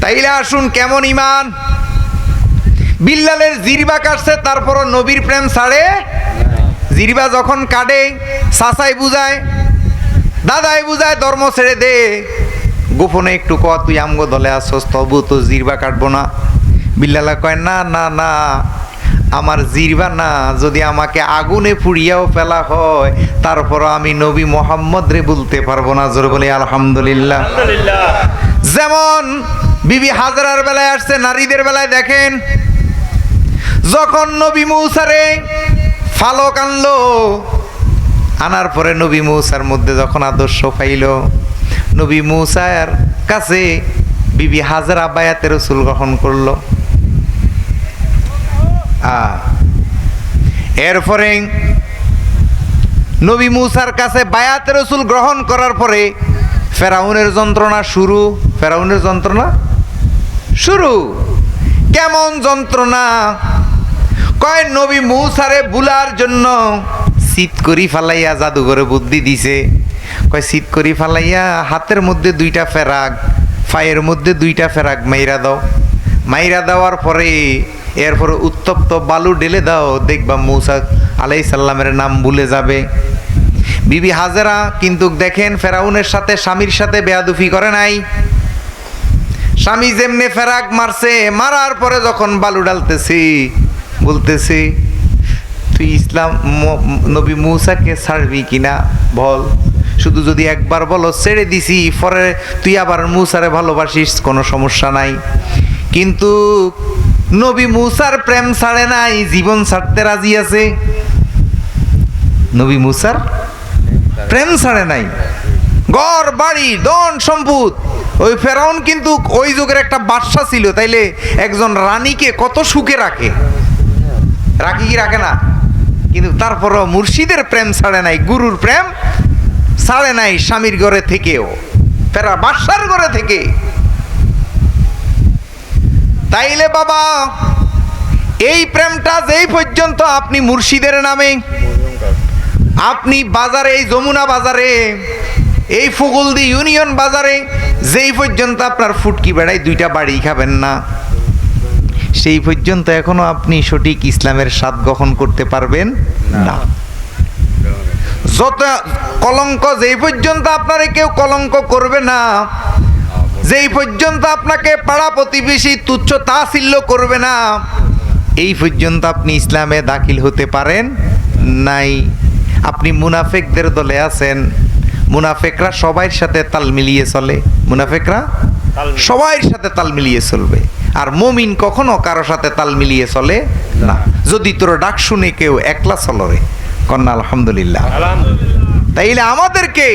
তাইলে আসুন কেমন ইমান। বিল্লালের জিরবা কাটছে, তারপরও নবীর প্রেম ছাড়ে। জিরবা যখন কাটে, চাচাই বুঝায়, দাদাই বুঝায়, ধর্ম ছেড়ে দে, গোপনে একটু ক তুই আমগো দলে আসছ, তবু তো জিরবা কাটবো না। বিল্লালা কয় না না না, আমার জিরবা না, যদি আমাকে আগুনে পুড়িয়াও ফেলা হয় তারপরও আমি নবী মোহাম্মদ রে বলতে পারবো না। জোরে বলি আলহামদুলিল্লাহ। যেমন বিবি হাজরার বেলায় আসছে, নারীদের বেলায় দেখেন, যখন নবী মূসারে ফালক আনলো, আনার পরে নবী মূসার মধ্যে যখন আদর্শ পাইল, নবী মূসার কাছে বিবি হাজরা বায়াতে রাসূল গ্রহণ করলো। এরপরে নবী মূসার কাছে বায়াতে রাসূল গ্রহণ করার পরে ফেরাউনের যন্ত্রণা শুরু। ফেরাউনের যন্ত্রণা শুরু। কেমন যন্ত্রণা? কয় নবী মূসারে বুলার জন্য চিত করি ফালাইয়া জাদুঘরে বুদ্ধি দিছে। কয় চিত করি ফালাইয়া হাতের মধ্যে 2টা ফেরাক, পায়ের মধ্যে 2টা ফেরাক মাইরা দাও। মাইরা দেওয়ার পরে এরপরে উত্তপ্ত বালু ঢেলে দাও, দেখবা মূসা আলাইহিস সালামের নাম ভুলে যাবে। বিবি হাজেরা কিন্তু দেখেন ফেরাউনের সাথে, স্বামীর সাথে বেয়াদুফি করে নাই। স্বামী যেমনে ফেরাক মারছে, মারার পরে যখন বালু ডালতেছি, বলতেছি তুই ইসলাম নবী মূসাকে ছাড়বি কিনা বল, শুধু যদি একবার বলো ছেড়ে দিছি, পরে তুই আবার মূসারে ভালোবাসিস, কোনো সমস্যা নাই। কিন্তু নবী মূসার প্রেম ছাড়ে নাই, জীবন ছাড়তে রাজি আছে। নবী মূসার প্রেম ছাড়ে নাই, ঘর বাড়ি ধন সম্পদ। ওই ফেরাউন কিন্তু ওই যুগের একটা বাদশা ছিল, তাইলে একজন রানীকে কত সুখে রাখে, রাখি কি রাখে না? কিন্তু তারপরও মুর্শিদের প্রেম ছাড়ে নাই, গুরুর প্রেম ছাড়ে নাই, স্বামীর ঘরে থেকেও, ফেরা বাদশার ঘরে থেকে। তাইলে বাবা, এই প্রেমটা যেই পর্যন্ত আপনি মুর্শিদের নামে, আপনি বাজারে, এই যমুনা বাজারে, এই ফুগুলদি ইউনিয়ন বাজারে যেই পর্যন্ত আপনার ফুটকি বেড়ায় 2টা বাড়ি খাবেন না, সেই পর্যন্ত এখনো আপনি সঠিক ইসলামের স্বাদ গ্রহণ করতে পারবেন না। যত কলঙ্ক, যেই পর্যন্ত আপনারে কেউ কলঙ্ক করবে না, যেই পর্যন্ত আপনাকে পাড়া প্রতিবেশী তুচ্ছ তাচ্ছিল্য করবে না, এই পর্যন্ত আপনি ইসলামে দাখিল হতে পারেন নাই। আপনি মুনাফিকদের দলে আছেন। মুনাফিকরা সবার সাথে তাল মিলিয়ে চলে, মুনাফিকরা সবার সাথে তাল মিলিয়ে চলবে, আর মুমিন কখনো কারো সাথে তাল মিলিয়ে চলে না। যদি তোর ডাক শুনে কেউ একলা চলরে, কন্যা আলহামদুলিল্লাহ। তাইলে আমাদেরকে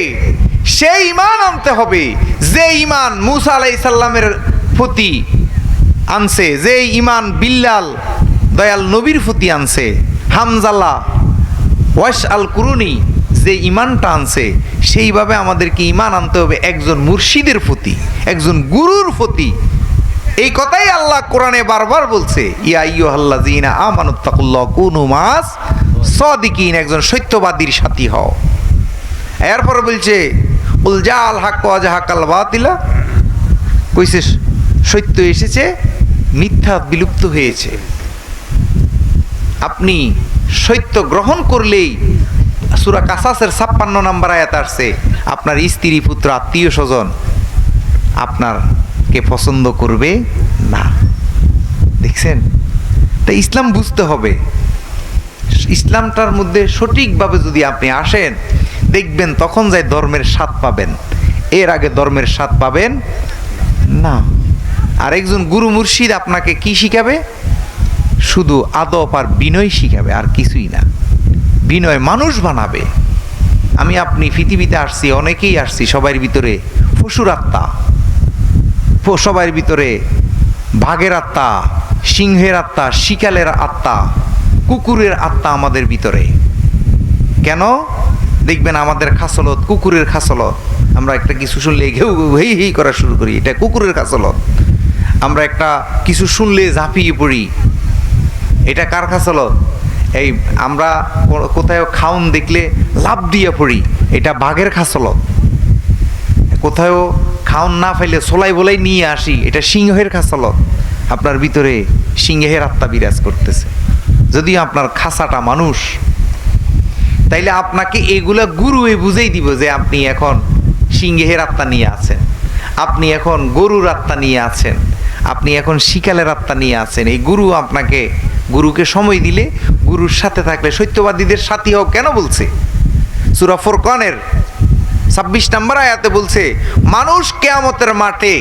সেই ঈমান আনতে হবে, যে ঈমান মূসা আলাইহিস সালামের প্রতি আনছে, যে ঈমান বিল্লাল দয়াল নবীর প্রতি আনছে, হামজালা ওয়াস আল কুরুনি যে ঈমানটা আনছে, সেইভাবে আমাদেরকে ঈমান আনতে হবে একজন মুর্শিদের প্রতি, একজন গুরুর প্রতি। এই কথাই আল্লাহ কোরআনে বারবার বলছে, ইয়া আইয়ুহাল্লাযীনা আমানুত্তাকুল্লাহ কুনু মাস সাদিকিন, একজন সত্যবাদীর সাথী হও। এরপর বলছে উল জাল হাক্ক ওয়া জাহাকাল বাতিলা, কইছে সত্য এসেছে, মিথ্যা বিলুপ্ত হয়েছে। আপনি সত্য গ্রহণ করলেই সূরা কাসাসের 56 নম্বর আয়াত আসছে, আপনার স্ত্রী, পুত্র, আত্মীয় স্বজন আপনারকে পছন্দ করবে না। দেখছেন? তাই ইসলাম বুঝতে হবে। ইসলামটার মধ্যে সঠিকভাবে যদি আপনি আসেন, দেখবেন তখন যাই ধর্মের স্বাদ পাবেন, এর আগে ধর্মের স্বাদ পাবেন না। আর একজন গুরু মুর্শিদ আপনাকে কি শিখাবে? শুধু আদব আর বিনয় শিখাবে, আর কিছুই না। বিনয় মানুষ বানাবে। আমি আপনি পৃথিবীতে আসছি, অনেকেই আসছি, সবার ভিতরে পশুর আত্মা, সবার ভিতরে বাঘের আত্মা, সিংহের আত্মা, শিকালের আত্মা, কুকুরের আত্মা আমাদের ভিতরে। কেন? দেখবেন আমাদের খাসলত কুকুরের খাসলত। আমরা একটা কিছু শুনলে ঘেউ হেই হেই করা শুরু করি, এটা কুকুরের খাসলত। আমরা একটা কিছু শুনলে ঝাঁপিয়ে পড়ি, এটা কার খাসলত? এই আমরা কোথাও খাউন দেখলে লাভ দিয়ে পড়ি, এটা বাঘের খাসলত। কোথাও খাওন না ফাইলে সোলাই বলাই নিয়ে আসি, এটা সিংহের খাসালত। আপনার ভিতরে সিংহের আত্মা বিরাজ করতেছে, যদিও আপনার খাসাটা মানুষ। তাইলে আপনাকে এগুলা গুরুই বুঝেই দিব যে আপনি এখন সিংহের আত্মা নিয়ে আছেন, আপনি এখন গরুর আত্মা নিয়ে আছেন, আপনি এখন শিকালের আত্মা নিয়ে আছেন। এই গুরু আপনাকে, গুরুকে সময় দিলে, গুরুর সাথে থাকলে, সত্যবাদীদের সাথী হোক কেন বলছে? সূরা ফুরকানের 26 নম্বর আয়াতে বলছে, মানুষ কিয়ামতের মাঠে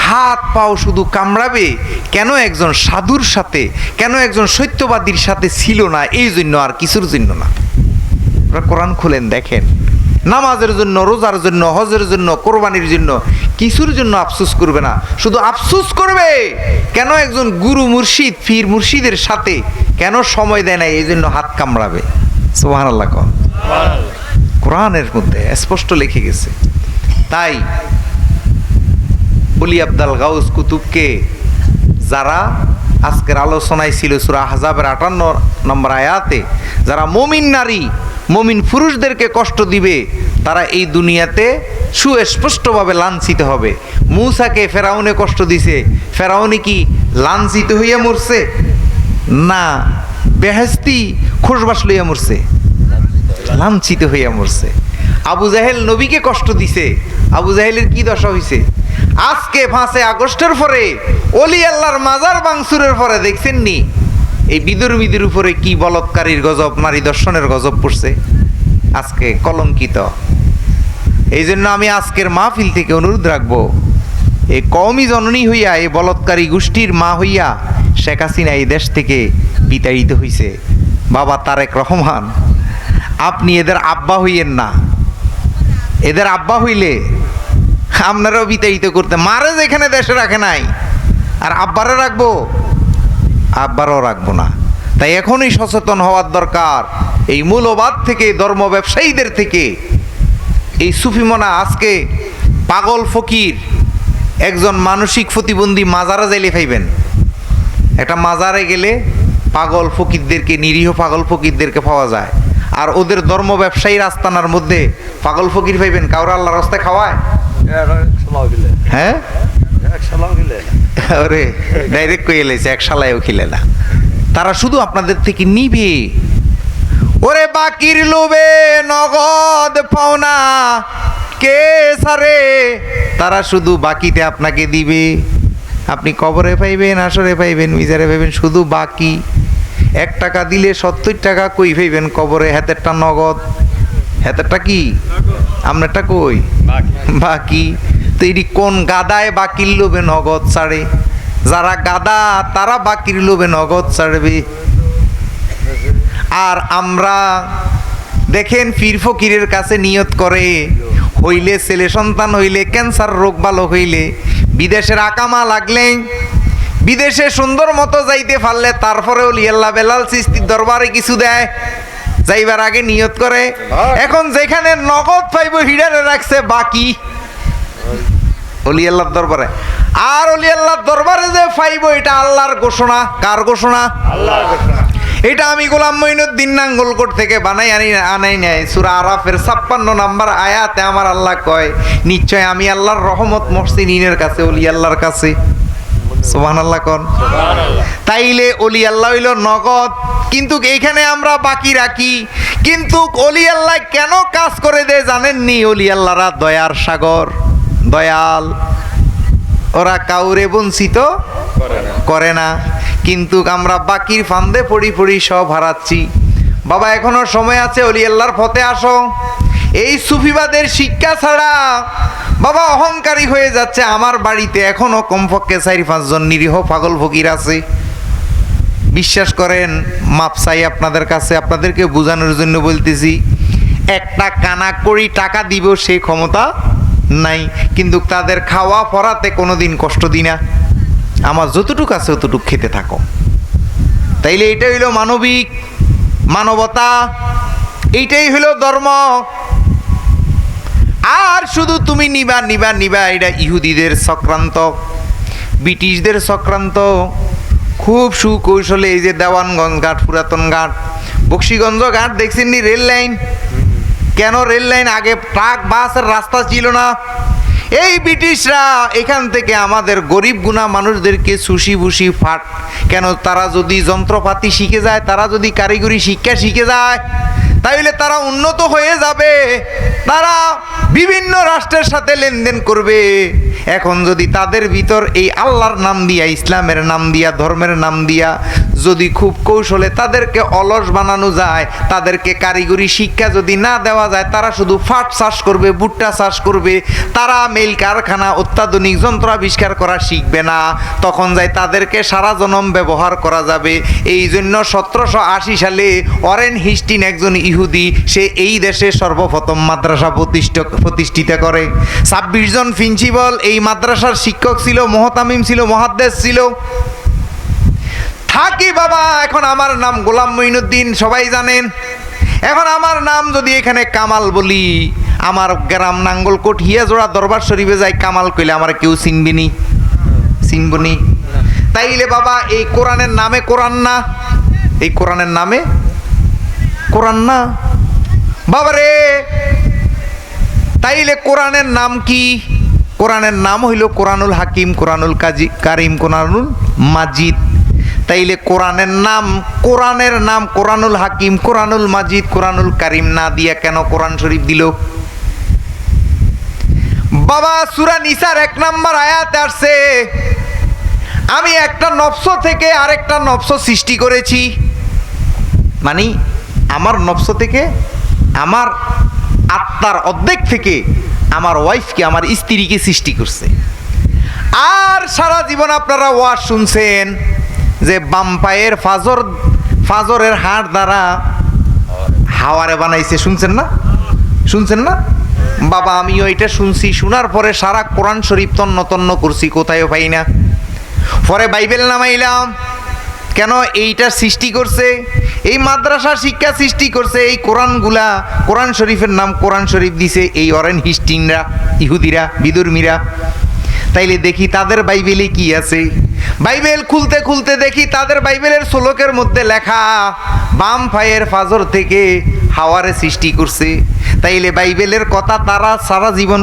হাত পাও শুধু কামড়াবে কেন একজন সাধুর সাথে, কেন একজন সত্যবাদীর সাথে ছিল না, এই জন্য, আর কিছুর জন্য না। কোরআন খুলেন দেখেন, নামাজের জন্য, রোজার জন্য, হজের জন্য, কোরবানির জন্য, কিছুর জন্য আফসোস করবে না, শুধু আফসোস করবে কেন একজন গুরু মুর্শিদ, পীর মুর্শিদের সাথে কেন সময় দেয় না, এই জন্য হাত কামড়াবে। সুবহানাল্লাহ। কোরআনের মধ্যে স্পষ্ট লিখে গেছে। তাই ওলি আব্দাল গাউস কুতুবকে যারা আজকের আলোচনায় ছিল সূরা আহজাবের 58 নম্বর আয়াতে, যারা মুমিন নারী, মুমিন পুরুষদেরকে কষ্ট দিবে, তারা এই দুনিয়াতে সুস্পষ্টভাবে লাঞ্ছিত হবে। মূসাকে ফেরাউনে কষ্ট দিছে, ফেরাউনি কি লাঞ্ছিত হইয়া মরছে? না, বেহেশতি খোশবাস লইয়া মরছে, লাঞ্ছিত হইয়া মরছে। আবু জাহেল নবীকে কষ্ট দিছে, আবু জাহেলের কি দশা হইছে? আজকে 5 আগস্টের পরে ওলি আল্লাহর মাজার ভাঙচুরের পরে দেখছেন নি এই বিদুর্মীদের উপরে কি বলৎকারীর গজব, নারী দর্শনের গজব পড়ছে, আজকে কলঙ্কিত। এই জন্য আমি আজকের মাহফিল থেকে অনুরোধ রাখবো, এই কওমি জননী হইয়া, এই বলৎকারী গোষ্ঠীর মা হইয়া শেখ হাসিনা এই দেশ থেকে বিতাড়িত হইছে। বাবা তারেক রহমান, আপনি এদের আব্বা হইয়েন না, এদের আব্বা হইলে আপনারাও বিতাড়িত করতে, মারে যেখানে দেশে রাখে নাই, আর আব্বারে রাখবো? আব্বারও রাখবো না। তাই এখনই সচেতন হওয়ার দরকার, এই মূল্যবাদ থেকে, ধর্ম ব্যবসায়ীদের থেকে। এই সুফিমনা আজকে পাগল ফকির, একজন মানসিক প্রতিবন্ধী মাজারে যাইলে পাইবেন, একটা মাজারে গেলে পাগল ফকিরদেরকে, নিরীহ পাগল ফকিরদেরকে পাওয়া যায়। আর ওদের ধর্ম ব্যবসায়ীর আস্তানার মধ্যে পাগল ফকির পাইবেন, কাউরে আল্লাহর রাস্তায় খাওয়ায়? হ্যাঁ, ওরে ডাইরেক্ট কই এলাইছে, এক শালায়ও খিলে না। তারা শুধু আপনাদের থেকে নিবে, ওরে বাকির লোভে নগদ পাওনা কে সারে, তারা শুধু বাকিতে আপনাকে দিবে। আপনি কবরে পাইবেন, আসরে পাইবেন, মিজারে পাইবেন, শুধু বাকি। 1 টাকা দিলে 70 টাকা কই পাইবেন কবরে, হাতেরটা নগদ, হাতেরটা কি, আপনারটা কই বাকি। তো এটি কোন গাদায় বাকির লোভে নগদ ছাড়ে? যারা গাদা তারা বাকির লোভে নগদ ছাড়বে। আর আমরা দেখেন পীর ফকিরের কাছে নিয়ত করে, হইলে ছেলে সন্তান হইলে, ক্যান্সার রোগ ভালো হইলে, বিদেশের আকামা লাগলে, বিদেশে সুন্দর মতো যাইতে পারলে, তারপরেও লিয়াল্লাহ বেলাল চিস্তির দরবারে কিছু দেয়, যাইবার আগে নিয়ত করে। এখন যেখানে নগদ পাইব হিডারে রাখছে বাকি ওলি আল্লাহর দরবারে। আর ওলি আল্লাহর দরবারে যে পাইব, এটা আল্লাহর ঘোষণা। কার ঘোষণা? আল্লাহর ঘোষণা। এটা আমি গোলাম মঈনুদ্দিন নাঙ্গলকোট থেকে আনাই নাই। সূরা আরাফের 56 নম্বর আয়াতে আমার আল্লাহ কয়, নিশ্চয় আমি আল্লাহর রহমত মহসিনের কাছে, ওলি আল্লাহর কাছে। সুবহানাল্লাহ কোন? তাইলে ওলি আল্লাহ হইল নগদ, কিন্তু এইখানে আমরা বাকি রাখি। কিন্তু ওলি আল্লাহ কেন কাজ করে দেয় জানেননি? ওলি আল্লাহরা দয়ার সাগর, দয়াল, ওরা কাউরে বঞ্চিত করে না। কিন্তু আমরা বাকির ফান্দে পড়ি সব হারাচ্ছি। বাবা এখনো সময় আছে, ওলি আল্লাহর পথে আসো। এই সুফিবাদের শিক্ষা ছাড়া বাবা অহংকারী হয়ে যাচ্ছে। আমার বাড়িতে এখনো কমপক্ষে 4-5 জন নিরীহ পাগল ফকির আছে। বিশ্বাস করেন, মাপ চাই আপনাদের কাছে, আপনাদেরকে বোঝানোর জন্য বলতেছি। একটা কানা করি টাকা দিব সেই ক্ষমতা নাই, কিন্তু তাদের খাওয়া পরাতে কোনোদিন কষ্ট দিই না। আমার যতটুকু আছে ততটুকু খেতে থাকো। তাইলে এইটা হইল মানবিক মানবতা, এইটাই হইল ধর্ম। আর শুধু তুমি নিবা নিবা নিবা, এটা ইহুদিদের চক্রান্ত, ব্রিটিশদের চক্রান্ত। খুব সুকৌশলে এই যে দেওয়ানগঞ্জ ঘাট, পুরাতন ঘাট, বক্সিগঞ্জ ঘাট দেখছেন নি? Rail line. কেন রেল লাইন? আগে ট্রাক বাসের রাস্তা ছিল না। এই ব্রিটিশরা এখান থেকে আমাদের গরিব গুণা মানুষদেরকে সুশি বুশি ফাট কেন, তারা যদি যন্ত্রপাতি শিখে যায়, তারা যদি কারিগরি শিক্ষা শিখে যায়, তাইলে তারা উন্নত হয়ে যাবে, তারা বিভিন্ন রাষ্ট্রের সাথে লেনদেন করবে। এখন যদি তাদের ভিতর এই আল্লাহর নাম দিয়া, ইসলামের নাম দিয়া, ধর্মের নাম দিয়া যদি খুব কৌশলে তাদেরকে অলস বানানো যায়, তাদেরকে কারিগরি শিক্ষা যদি না দেওয়া যায়, তারা শুধু ফাট চাষ করবে, ভুট্টা চাষ করবে, তারা মিল কারখানা অত্যাধুনিক যন্ত্র আবিষ্কার করা শিখবে না, তখন যাই তাদেরকে সারা জনম ব্যবহার করা যাবে। এই জন্য 1780 সালে ওয়ারেন হিস্টিন একজন ইহুদি, সে এই দেশে সর্বপ্রথম মাদ্রাসা প্রতিষ্ঠিত করে। 26 জন প্রিন্সিপাল এই মাদ্রাসার শিক্ষক ছিল, মুহতামিম ছিল, মুহাদ্দিস ছিল। থাকি বাবা, এখন আমার নাম গোলাম মঈনুদ্দিন, সবাই জানেন। এখন আমার নাম যদি এখানে কামাল বলি, আমার গ্রাম নাঙ্গলকোট হিয়াজোড়া দরবার শরীফে যাই কামাল কইলে আমার কেউ চিনবিনি, চিনবনি। তাইলে বাবা এই কোরআনের নামে কোরআন না, এই কোরআনের নামে কোরআন না বাবারে। তাইলে কোরআনের নাম কি? কোরআনের নাম হইল কোরআনুল হাকিম, কোরআনুল কারিম, কোরআনুল মাজিদ। তাইলে কোরআনের নাম কোরআনুল হাকিম, কোরআনুল মাজিদ, কোরআনুল কারিম না দিয়া কেন কোরআন শরীফ দিল? বাবা সূরা নিসার 1 নম্বর আয়াতে আসছে, আমি একটা নফস থেকে আরেকটা নফস সৃষ্টি করেছি। মানে আমার নফস থেকে, আমার আত্মার অর্ধেক থেকে আমার ওয়াইফকে, আমার স্ত্রীকে সৃষ্টি করছে। আর সারা জীবন আপনারা ওয়াজ শুনছেন যে বাম পায়ের ফাজরের হাড় দ্বারা হাওয়ারে বানাইছে, শুনছেন না? শুনছেন না বাবা? আমিও এটা শুনছি, শোনার পরে সারা কোরআন শরীফ তন্ন তন্ন করছি, কোথায়ও পাই না। পরে বাইবেল নামাইলাম, কেন এইটা সৃষ্টি করছে, এই মাদ্রাসা শিক্ষা সৃষ্টি করছে, এই কোরআনগুলা, কোরআন শরীফের নাম কোরআন শরীফ দিছে এই ওয়ারেন হিস্টিনরা, ইহুদিরা, বিধর্মীরা। তাইলে দেখি তাদের বাইবেলে কি আছে। বাইবেল খুলতে খুলতে দেখি তাদের বাইবেলের শ্লোকের মধ্যে লেখা বাম পায়ের ফাজর থেকে হাওয়ারে সৃষ্টি করছে। তাইলে বাইবেলের কথা তারা সারা জীবন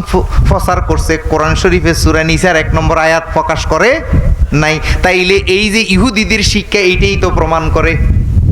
প্রচার করছে, কোরআন শরীফের সূরা নিসার 1 নম্বর আয়াত প্রকাশ করে নাই। তাইলে এই যে ইহুদিদের শিক্ষা, এইটাই তো প্রমাণ করে